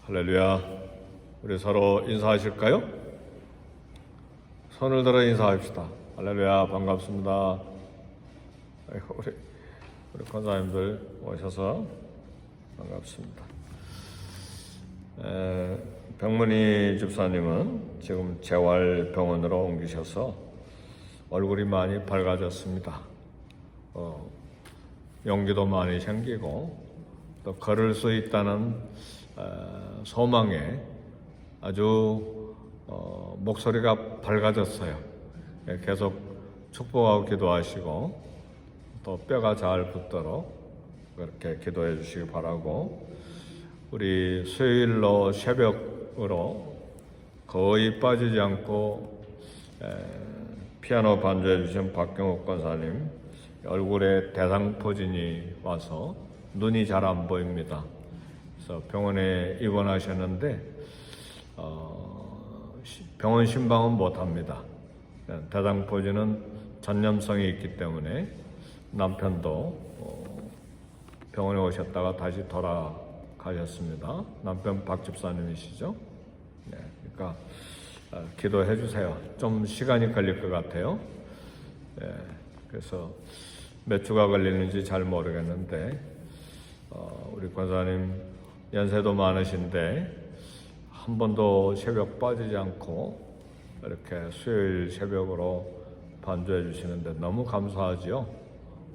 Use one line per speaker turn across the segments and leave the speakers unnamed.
할렐루야. 우리 서로 인사하실까요? 손을 들어 인사합시다. 할렐루야. 반갑습니다. 우리 권사님들 오셔서 반갑습니다. 병문희 집사님은 지금 재활병원으로 옮기셔서 얼굴이 많이 밝아졌습니다. 용기도 많이 생기고 또 걸을 수 있다는 소망에 아주 목소리가 밝아졌어요. 계속 축복하고 기도하시고 또 뼈가 잘 붙도록 그렇게 기도해 주시기 바라고, 우리 수요일로 새벽으로 거의 빠지지 않고 피아노 반주해 주신 박경욱 권사님 얼굴에 대상포진이 와서 눈이 잘 안 보입니다. 그래서 병원에 입원하셨는데 병원 신방은 못합니다. 대상포진은 전염성이 있기 때문에 남편도 병원에 오셨다가 다시 돌아가셨습니다. 남편 박 집사님이시죠? 네, 그러니까 기도해 주세요. 좀 시간이 걸릴 것 같아요. 네, 그래서 몇 주가 걸리는지 잘 모르겠는데 우리 권사님 연세도 많으신데 한 번도 새벽 빠지지 않고 이렇게 수요일 새벽으로 반주해 주시는데 너무 감사하지요.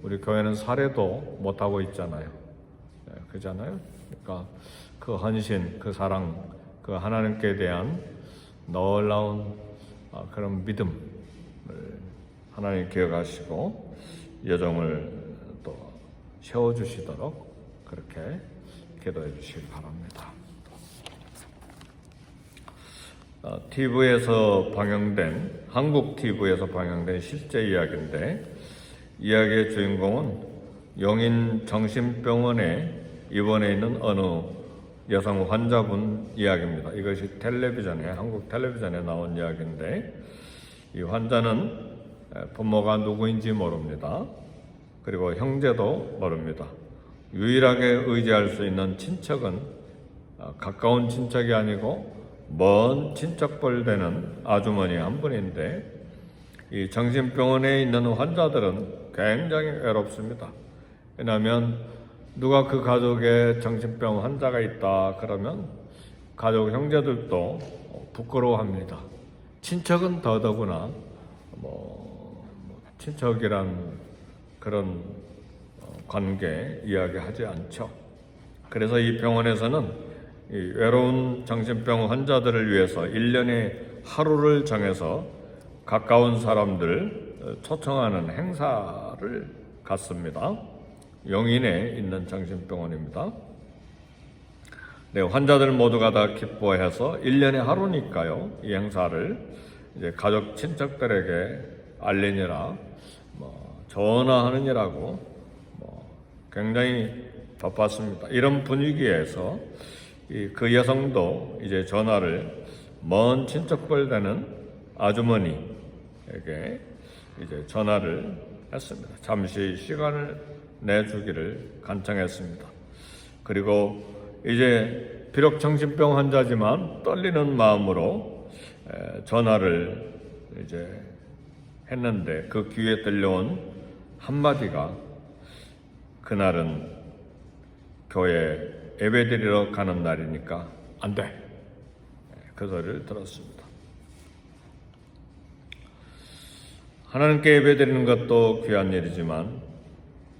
우리 교회는 사례도 못하고 있잖아요. 네, 그렇잖아요. 그러니까 그 헌신, 그 사랑, 그 하나님께 대한 놀라운 그런 믿음을 하나님 기억하시고 여정을 또 세워주시도록 그렇게 기도해 주시기 바랍니다. TV에서 방영된, 한국 TV에서 방영된 실제 이야기인데, 이야기의 주인공은 용인 정신병원에 입원해 있는 어느 여성 환자분 이야기입니다. 이것이 텔레비전에, 한국 텔레비전에 나온 이야기인데, 이 환자는 부모가 누구인지 모릅니다. 그리고 형제도 모릅니다. 유일하게 의지할 수 있는 친척은 가까운 친척이 아니고 먼 친척벌 되는 아주머니 한 분인데, 이 정신병원에 있는 환자들은 굉장히 외롭습니다. 왜냐하면 누가 그 가족에 정신병 환자가 있다 그러면 가족 형제들도 부끄러워합니다. 친척은 더더구나 친척이란 그런 관계 이야기하지 않죠. 그래서 이 병원에서는 이 외로운 정신병 환자들을 위해서 1년에 하루를 정해서 가까운 사람들 초청하는 행사를 갖습니다. 용인에 있는 정신병원입니다. 네, 환자들 모두가 다 기뻐해서 1년에 하루니까요. 이 행사를 이제 가족 친척들에게 알리느라 전화하느냐라고 굉장히 바빴습니다. 이런 분위기에서 그 여성도 이제 전화를 먼 친척벌 되는 아주머니에게 이제 전화를 했습니다. 잠시 시간을 내주기를 간청했습니다. 그리고 이제 비록 정신병 환자지만 떨리는 마음으로 전화를 이제 했는데 그 귀에 들려온 한마디가, 그날은 교회 예배드리러 가는 날이니까 안 돼. 그 소리를 들었습니다. 하나님께 예배드리는 것도 귀한 일이지만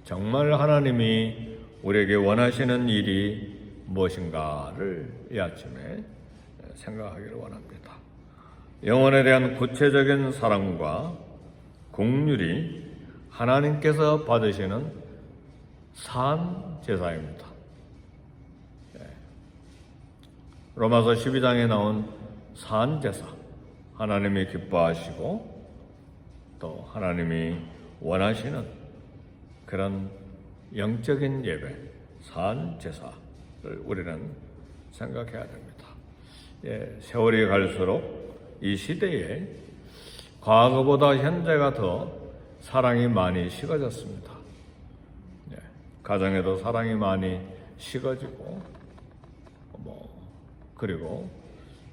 정말 하나님이 우리에게 원하시는 일이 무엇인가를 이 아침에 생각하기를 원합니다. 영혼에 대한 구체적인 사랑과 긍휼이 하나님께서 받으시는 산 제사입니다. 로마서 12장에 나온 산 제사, 하나님이 기뻐하시고 또 하나님이 원하시는 그런 영적인 예배, 산 제사를 우리는 생각해야 됩니다. 세월이 갈수록 이 시대에 과거보다 현재가 더 사랑이 많이 식어졌습니다. 가정에도 사랑이 많이 식어지고 그리고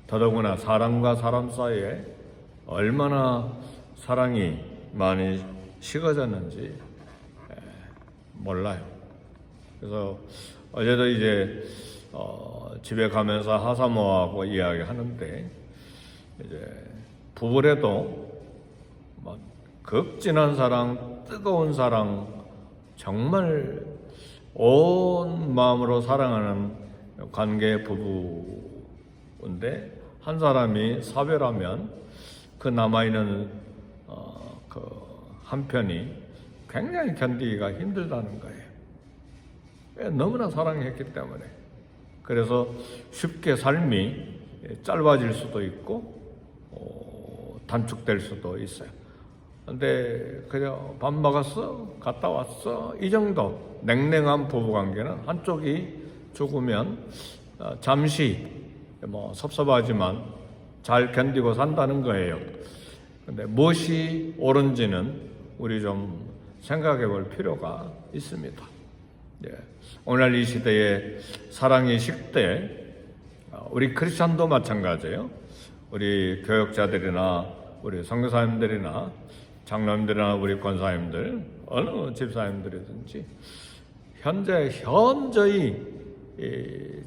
더더구나 사람과 사람 사이에 얼마나 사랑이 많이 식어졌는지 몰라요. 그래서 어제도 이제 집에 가면서 하사모하고 이야기하는데, 이제 부부래도 막 극진한 사랑, 뜨거운 사랑, 정말 온 마음으로 사랑하는 관계 부부인데, 한 사람이 사별하면 그 남아있는 그 한편이 굉장히 견디기가 힘들다는 거예요. 너무나 사랑했기 때문에. 그래서 쉽게 삶이 짧아질 수도 있고 단축될 수도 있어요. 근데 그냥 밥 먹었어? 갔다 왔어? 이 정도 냉랭한 부부관계는 한쪽이 죽으면 잠시 섭섭하지만 잘 견디고 산다는 거예요. 근데 무엇이 옳은지는 우리 좀 생각해 볼 필요가 있습니다. 오늘 이 시대에 사랑이 식대, 우리 크리스천도 마찬가지예요. 우리 교역자들이나 우리 선교사님들이나 장로님들이나 우리 권사님들, 어느 집사님들이든지 현저히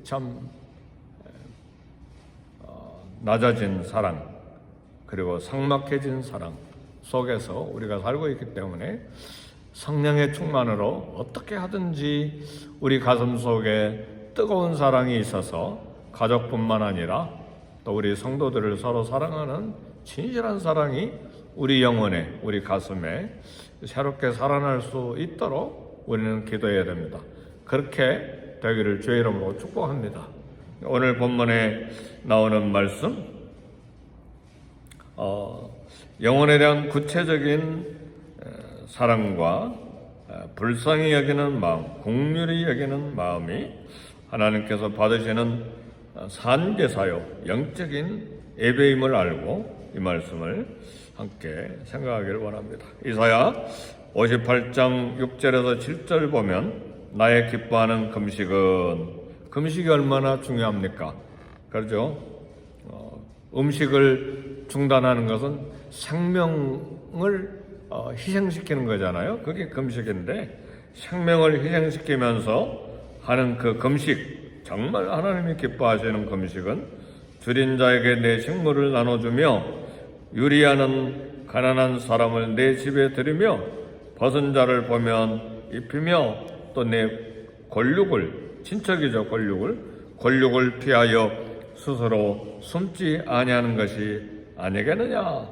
참 낮아진 사랑, 그리고 삭막해진 사랑 속에서 우리가 살고 있기 때문에 성령의 충만으로 어떻게 하든지 우리 가슴 속에 뜨거운 사랑이 있어서 가족뿐만 아니라 또 우리 성도들을 서로 사랑하는 진실한 사랑이 우리 영혼에, 우리 가슴에 새롭게 살아날 수 있도록 우리는 기도해야 됩니다. 그렇게 되기를 주의 이름으로 축복합니다. 오늘 본문에 나오는 말씀, 영혼에 대한 구체적인 사랑과 불쌍히 여기는 마음, 긍휼히 여기는 마음이 하나님께서 받으시는 산제사요, 영적인 예배임을 알고 이 말씀을 함께 생각하기를 원합니다. 이사야 58장 6절에서 7절 보면 나의 기뻐하는 금식이 얼마나 중요합니까? 그렇죠? 음식을 중단하는 것은 생명을 희생시키는 거잖아요. 그게 금식인데 생명을 희생시키면서 하는 그 금식, 정말 하나님이 기뻐하시는 금식은 줄인 자에게 내 식물을 나눠주며 유리하는 가난한 사람을 내 집에 들이며 벗은 자를 보면 입히며 또 내 권력을, 친척이죠, 권력을 피하여 스스로 숨지 아니하는 것이 아니겠느냐.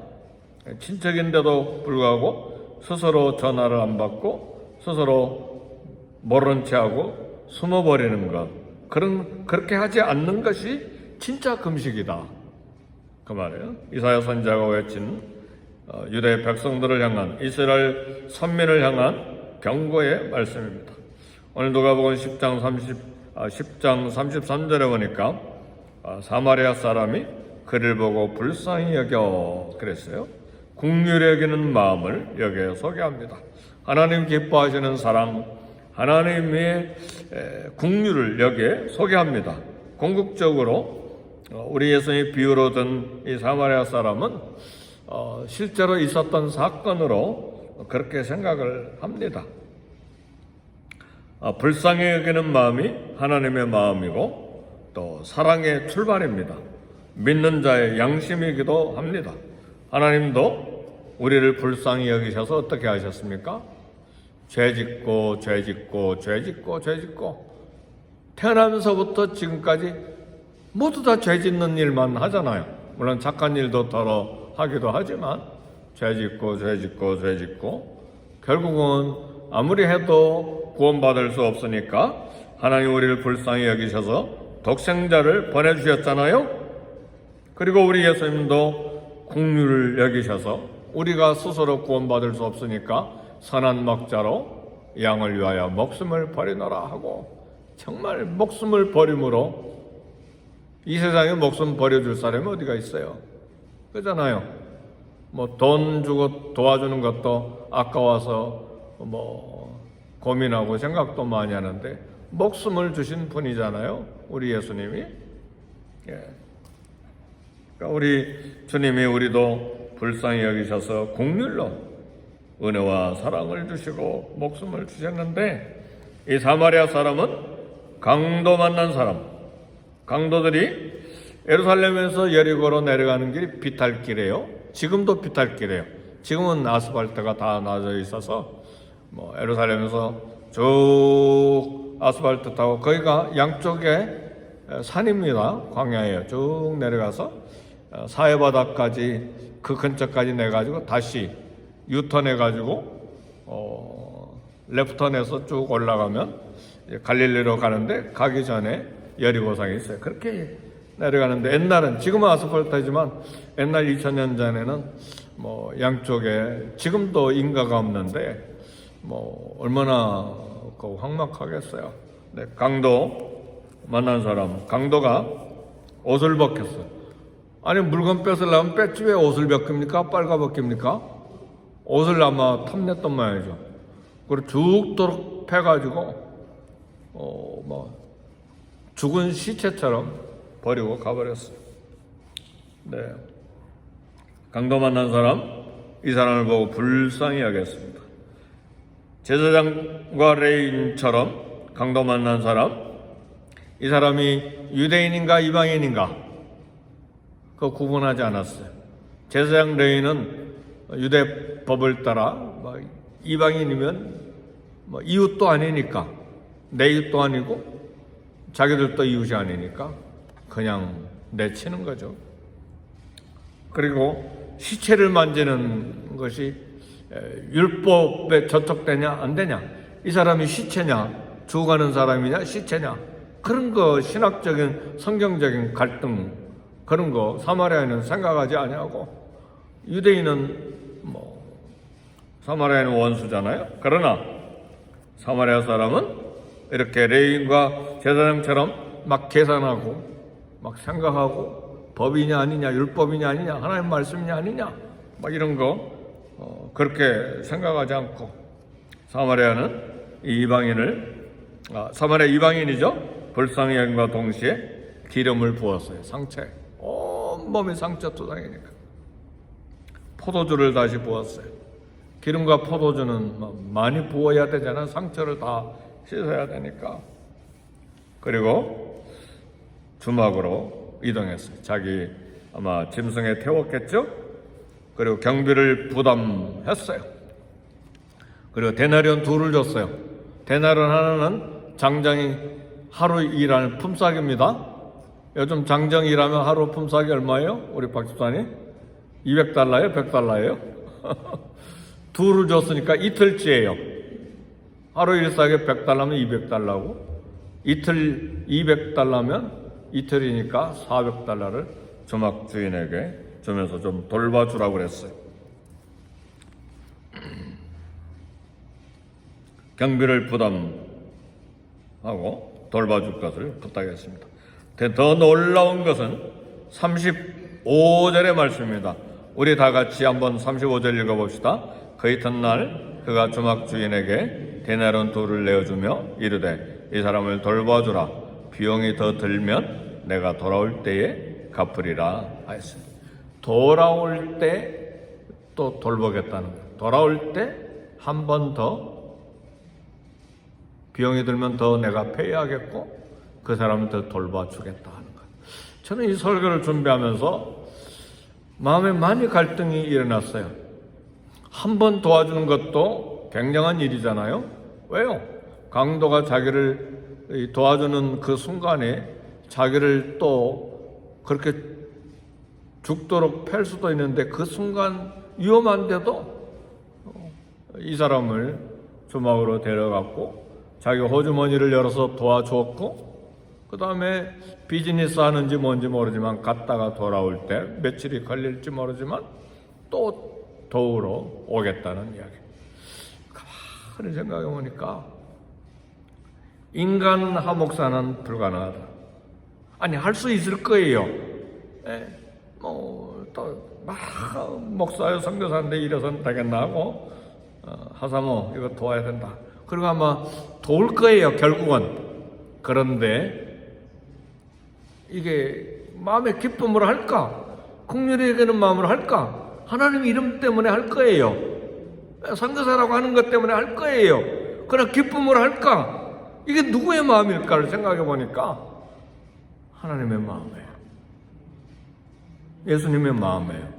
친척인데도 불구하고 스스로 전화를 안 받고 스스로 모른 체하고 숨어버리는 것, 그렇게 하지 않는 것이 진짜 금식이다, 그 말이에요. 이사야 선지자가 외친 유대 백성들을 향한, 이스라엘 선민을 향한 경고의 말씀입니다. 오늘 누가복음 10장 33절에 보니까 사마리아 사람이 그를 보고 불쌍히 여겨 그랬어요. 긍휼히 여기는 마음을 여기에 소개합니다. 하나님 기뻐하시는 사랑, 하나님의 긍휼을 여기에 소개합니다. 궁극적으로 우리 예수님이 비유로 든 이 사마리아 사람은 실제로 있었던 사건으로 그렇게 생각을 합니다. 불쌍히 여기는 마음이 하나님의 마음이고 또 사랑의 출발입니다. 믿는 자의 양심이기도 합니다. 하나님도 우리를 불쌍히 여기셔서 어떻게 하셨습니까? 죄짓고 태어나면서부터 지금까지 모두 다 죄짓는 일만 하잖아요. 물론 착한 일도 덜어 하기도 하지만 죄짓고 결국은 아무리 해도 구원받을 수 없으니까 하나님 우리를 불쌍히 여기셔서 독생자를 보내주셨잖아요. 그리고 우리 예수님도 긍휼을 여기셔서 우리가 스스로 구원받을 수 없으니까 선한 목자로 양을 위하여 목숨을 버리노라 하고, 정말 목숨을 버림으로 이 세상에 목숨 버려줄 사람이 어디가 있어요? 그렇잖아요. 돈 주고 도와주는 것도 아까워서 고민하고 생각도 많이 하는데 목숨을 주신 분이잖아요, 우리 예수님이. 예. 그러니까 우리 주님이 우리도 불쌍히 여기셔서 긍휼로 은혜와 사랑을 주시고 목숨을 주셨는데, 이 사마리아 사람은 강도 만난 사람, 강도들이 예루살렘에서 여리고로 내려가는 길이 비탈길이에요. 지금도 비탈길이에요. 지금은 아스팔트가 다 놔져 있어서 예루살렘에서 쭉 아스팔트 타고, 거기가 양쪽에 산입니다. 광야예요. 쭉 내려가서 사해바다까지, 그 근처까지 내가지고 다시 유턴해가지고 레프턴에서 쭉 올라가면 갈릴리로 가는데, 가기 전에 여리고성이 있어요. 그렇게 내려가는데, 옛날은, 지금은 아스팔트지만 옛날 2000년 전에는 양쪽에, 지금도 인가가 없는데 얼마나 황막하겠어요. 네, 강도 만난 사람, 강도가 옷을 벗겼어요. 아니, 물건 뺏으려면 뺐지 왜 옷을 벗깁니까? 빨가 벗깁니까? 옷을 아마 탐냈던 모양이죠. 그리고 죽도록 패가지고 죽은 시체처럼 버리고 가버렸어요. 네, 강도 만난 사람, 이 사람을 보고 불쌍히 여겼습니다. 제사장과 레인처럼 강도 만난 사람, 이 사람이 유대인인가 이방인인가 그거 구분하지 않았어요. 제사장 레인은 유대 법을 따라 이방인이면 이웃도 아니니까, 내 이웃도 아니고 자기들도 이웃이 아니니까 그냥 내치는 거죠. 그리고 시체를 만지는 것이 율법에 저촉되냐 안 되냐, 이 사람이 시체냐, 죽어가는 사람이냐 시체냐, 그런 거, 신학적인 성경적인 갈등, 그런 거 사마리아인은 생각하지 아니하고, 유대인은 사마리아인은 원수잖아요. 그러나 사마리아 사람은 이렇게 레인과 제사장처럼 막 계산하고 막 생각하고, 법이냐 아니냐, 율법이냐 아니냐, 하나님 말씀이냐 아니냐, 막 이런 거 그렇게 생각하지 않고, 사마리아는 사마리아 이방인이죠. 불쌍히 여김과 동시에 기름을 부었어요. 상처에, 온몸이 상처 투성이니까 포도주를 다시 부었어요. 기름과 포도주는 많이 부어야 되잖아. 상처를 다 씻어야 되니까. 그리고 주막으로 이동했어요. 자기 아마 짐승에 태웠겠죠. 그리고 경비를 부담했어요. 그리고 데나리온 2를 줬어요. 데나리온 하나는 장정이 하루 일하는 품삯입니다. 요즘 장정 일하면 하루 품삯이 얼마예요? 우리 박 집사님? 200달러예요? 100달러예요? 2를 줬으니까 이틀치예요. 하루 일사게 100달러면 200달러고, 이틀 200달러면 이틀이니까 400달러를 주막 주인에게 주면서 좀 돌봐주라고 그랬어요. 경비를 부담하고 돌봐줄 것을 부탁했습니다. 더 놀라운 것은 35절의 말씀입니다. 우리 다 같이 한번 35절 읽어봅시다. 그 이튿날 그가 주막 주인에게 데나리온 2를 내어주며 이르되 이 사람을 돌봐주라. 비용이 더 들면 내가 돌아올 때에 갚으리라 하였습니다. 돌아올 때 또 돌보겠다는 거예요. 돌아올 때 한 번 더 비용이 들면 더 내가 페이하겠고, 그 사람을 더 돌봐주겠다 하는 거예요. 저는 이 설교를 준비하면서 마음에 많이 갈등이 일어났어요. 한 번 도와주는 것도 굉장한 일이잖아요. 왜요? 강도가 자기를 도와주는 그 순간에 자기를 또 그렇게 죽도록 팰 수도 있는데, 그 순간 위험한데도 이 사람을 주막으로 데려갔고 자기 호주머니를 열어서 도와주었고, 그 다음에 비즈니스 하는지 뭔지 모르지만 갔다가 돌아올 때 며칠이 걸릴지 모르지만 또 도우러 오겠다는 이야기. 가만히 생각해 보니까 인간 화목사는 불가능하다. 아니, 할 수 있을 거예요. 목사요 선교사인데 이래서는 되겠나 하고, 하사모 이거 도와야 된다. 그리고 아마 도울 거예요, 결국은. 그런데 이게 마음의 기쁨으로 할까? 긍휼히 여기는 마음으로 할까? 하나님 이름 때문에 할 거예요. 선교사라고 하는 것 때문에 할 거예요. 그러나 기쁨으로 할까? 이게 누구의 마음일까를 생각해 보니까 하나님의 마음이에요. 예수님의 마음이에요.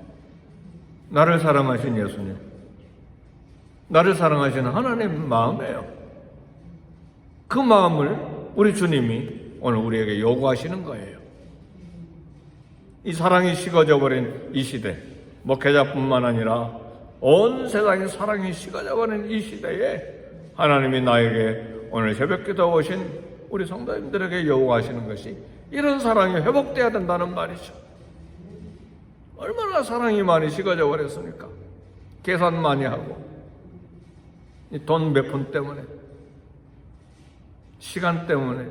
나를 사랑하신 예수님, 나를 사랑하시는 하나님의 마음이에요. 그 마음을 우리 주님이 오늘 우리에게 요구하시는 거예요. 이 사랑이 식어져 버린 이 시대, 목회자뿐만 아니라 온 세상의 사랑이 식어져 버린 이 시대에 하나님이 나에게 오늘 새벽기도 오신 우리 성도님들에게 요구하시는 것이 이런 사랑이 회복돼야 된다는 말이죠. 얼마나 사랑이 많이 식어져 버렸습니까? 계산 많이 하고 돈 몇 푼 때문에, 시간 때문에.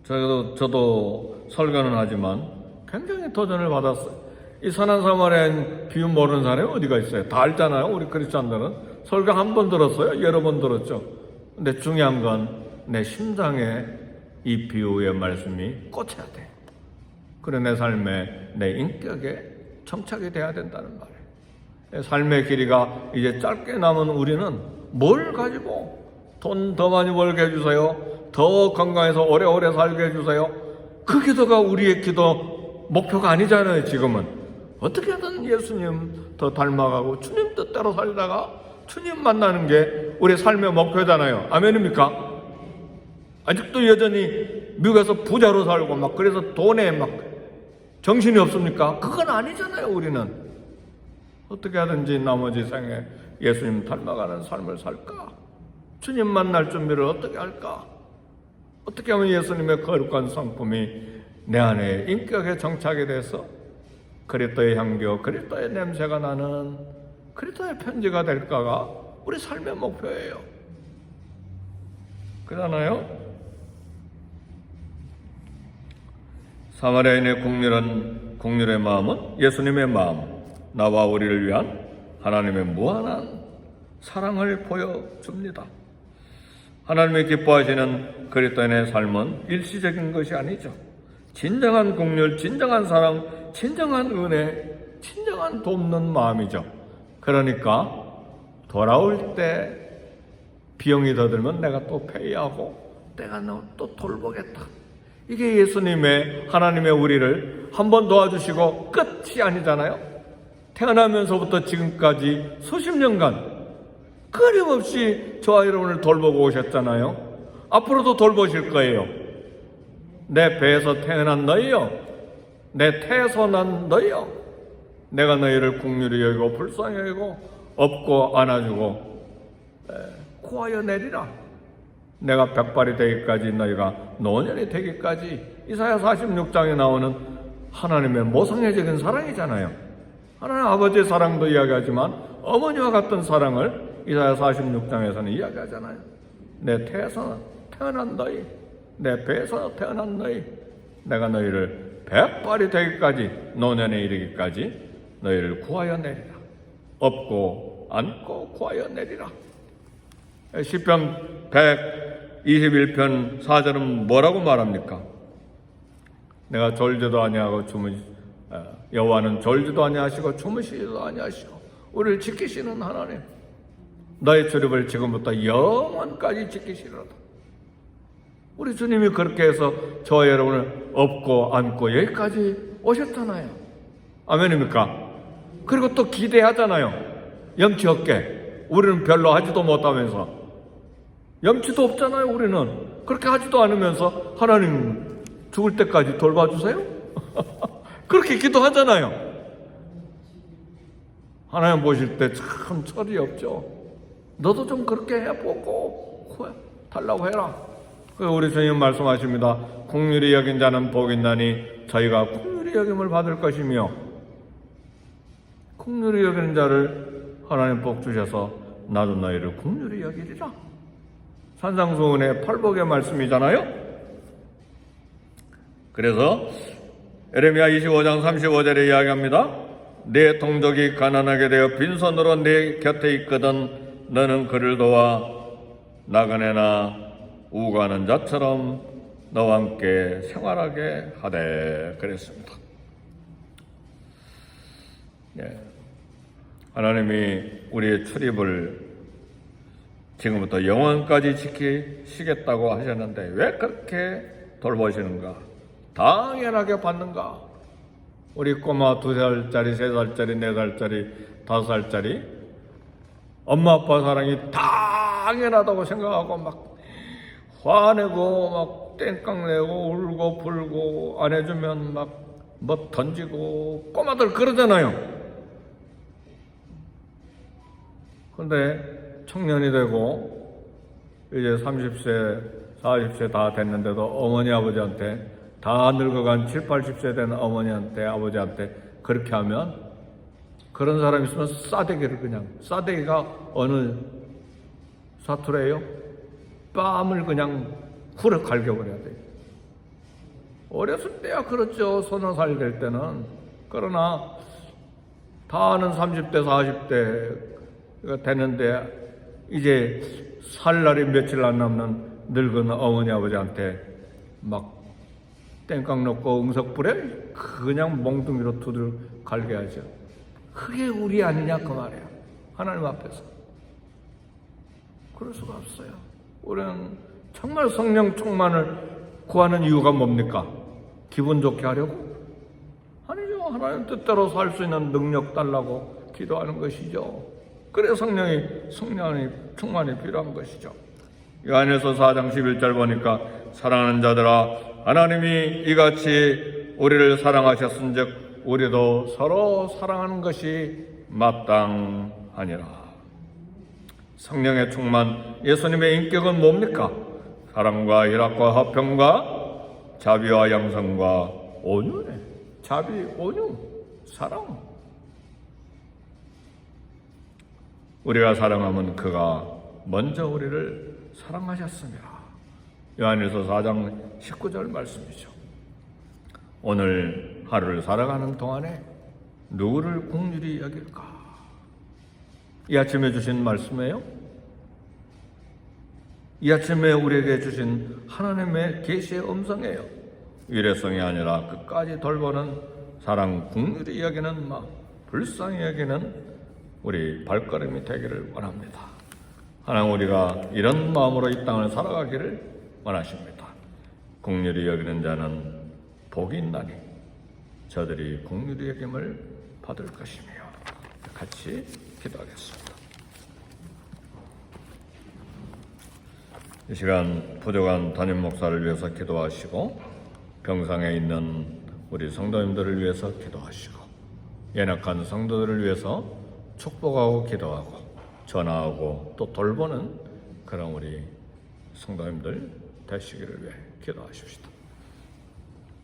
저도 설교는 하지만 굉장히 도전을 받았어요. 이 선한 사마리아인 비유 모르는 사람이 어디가 있어요? 다 알잖아요. 우리 크리스찬들은 설교 한 번 들었어요? 여러 번 들었죠. 근데 중요한 건 내 심장에 이 비유의 말씀이 꽂혀야 돼. 그래 내 삶에, 내 인격에 정착이 돼야 된다는 말이에요. 삶의 길이가 이제 짧게 남은 우리는 뭘 가지고 돈 더 많이 벌게 해주세요, 더 건강해서 오래오래 살게 해주세요, 그 기도가 우리의 기도 목표가 아니잖아요. 지금은 어떻게든 예수님 더 닮아가고 주님 뜻대로 살다가 주님 만나는 게 우리 삶의 목표잖아요. 아멘입니까? 아직도 여전히 미국에서 부자로 살고 막 그래서 돈에 막 정신이 없습니까? 그건 아니잖아요. 우리는 어떻게 하든지 나머지 생에 예수님 닮아가는 삶을 살까? 주님 만날 준비를 어떻게 할까? 어떻게 하면 예수님의 거룩한 성품이 내 안에 인격에 정착이 돼서 그리스도의 향교, 그리스도의 냄새가 나는 그리스도의 편지가 될까가 우리 삶의 목표예요. 그러잖아요? 사마리아인의 국률의 마음은 예수님의 마음, 나와 우리를 위한 하나님의 무한한 사랑을 보여줍니다. 하나님이 기뻐하시는 그리스도인의 삶은 일시적인 것이 아니죠. 진정한 국률, 진정한 사랑, 진정한 은혜, 진정한 돕는 마음이죠. 그러니까 돌아올 때 비용이 더 들면 내가 또 페이하고 내가 너 또 돌보겠다. 이게 예수님의, 하나님의 우리를 한 번 도와주시고 끝이 아니잖아요. 태어나면서부터 지금까지 수십 년간 끊임없이 저와 여러분을 돌보고 오셨잖아요. 앞으로도 돌보실 거예요. 내 배에서 태어난 너희여, 내 태에서 난 너희여, 내가 너희를 긍휼히 여기고 불쌍히 여기고 업고 안아주고 구하여 내리라. 내가 백발이 되기까지, 너희가 노년이 되기까지. 이사야 46장에 나오는 하나님의 모성애적인 사랑이잖아요. 하나님 아버지의 사랑도 이야기하지만 어머니와 같은 사랑을 이사야 46장에서는 이야기하잖아요. 내 태에서 태어난 너희, 내 배에서 태어난 너희, 내가 너희를 백발이 되기까지, 노년에 이르기까지 너희를 구하여 내리라. 업고 안고 구하여 내리라. 시편 121편 4절은 뭐라고 말합니까? 내가 졸지도 아니하고 여호와는 졸지도 아니하시고 주무시지도 아니하시고 우리를 지키시는 하나님, 너의 출입을 지금부터 영원까지 지키시리로다. 우리 주님이 그렇게 해서 저와 여러분을 업고 안고 여기까지 오셨잖아요. 아멘입니까? 그리고 또 기대하잖아요. 염치 없게. 우리는 별로 하지도 못하면서, 염치도 없잖아요. 우리는 그렇게 하지도 않으면서 하나님 죽을 때까지 돌봐주세요. 그렇게 기도하잖아요. 하나님 보실 때 참 철이 없죠. 너도 좀 그렇게 해보고 달라고 해라. 우리 주님 말씀하십니다. 긍휼히 여긴 자는 복이 있나니 저희가 긍휼히 여김을 받을 것이며, 긍휼히 여기는 자를 하나님 복 주셔서 나도 너희를 긍휼히 여기리라. 산상수훈의 팔복의 말씀이잖아요. 그래서 에레미야 25장 35절에 이야기합니다. 내 동족이 가난하게 되어 빈손으로 내 곁에 있거든 너는 그를 도와 나그네나 우가는 자처럼 너와 함께 생활하게 하되 그랬습니다. 예. 하나님이 우리의 출입을 지금부터 영원까지 지키시겠다고 하셨는데 왜 그렇게 돌보시는가? 당연하게 받는가? 우리 꼬마 2살짜리, 3살짜리, 4살짜리, 5살짜리 엄마 아빠 사랑이 당연하다고 생각하고 막 화내고 막 땡깡내고 울고 불고 안 해주면 막 뭐 던지고 꼬마들 그러잖아요. 근데 청년이 되고 이제 30세, 40세 다 됐는데도 어머니 아버지한테 다 늙어간 7, 80세 된 어머니한테 아버지한테 그렇게 하면 그런 사람 있으면 싸대기를 그냥 싸대기가 어느 사투래요? 뺨을 그냥 후려 갈겨버려야 돼요. 어렸을 때야 그렇죠. 30살 될 때는. 그러나 다는 30대 40대가 되는데 이제 살 날이 며칠 안 남는 늙은 어머니 아버지한테 막 땡깡 넣고 응석불에 그냥 몽둥이로 두들 갈겨야죠. 그게 우리 아니냐 그 말이에요. 하나님 앞에서. 그럴 수가 없어요. 우리는 정말 성령 충만을 구하는 이유가 뭡니까? 기분 좋게 하려고? 아니죠. 하나님 뜻대로 살 수 있는 능력 달라고 기도하는 것이죠. 그래 성령이 충만이 필요한 것이죠. 요한일서 4장 11절 보니까 사랑하는 자들아 하나님이 이같이 우리를 사랑하셨은즉 우리도 서로 사랑하는 것이 마땅하니라. 성령의 충만, 예수님의 인격은 뭡니까? 사랑과 희락과 화평과 자비와 양선과 온유네. 자비, 온유, 사랑. 우리가 사랑하면 그가 먼저 우리를 사랑하셨습니다. 요한일서 4장 19절 말씀이죠. 오늘 하루를 살아가는 동안에 누구를 긍휼히 여길까? 이 아침에 주신 말씀이에요. 이 아침에 우리에게 주신 하나님의 계시의 음성이에요. 일회성이 아니라 끝까지 돌보는 사랑, 긍휼히 여기는 마음, 불쌍히 여기는 우리 발걸음이 되기를 원합니다. 하나님 우리가 이런 마음으로 이 땅을 살아가기를 원하십니다. 긍휼히 여기는 자는 복이 있나니 저들이 긍휼히 여김을 받을 것이며. 같이 기도하겠습니다. 이 시간 부족한 담임 목사를 위해서 기도하시고 병상에 있는 우리 성도님들을 위해서 기도하시고 연약한 성도들을 위해서 축복하고 기도하고 전화하고 또 돌보는 그런 우리 성도님들 되시기를 위해 기도하십시다.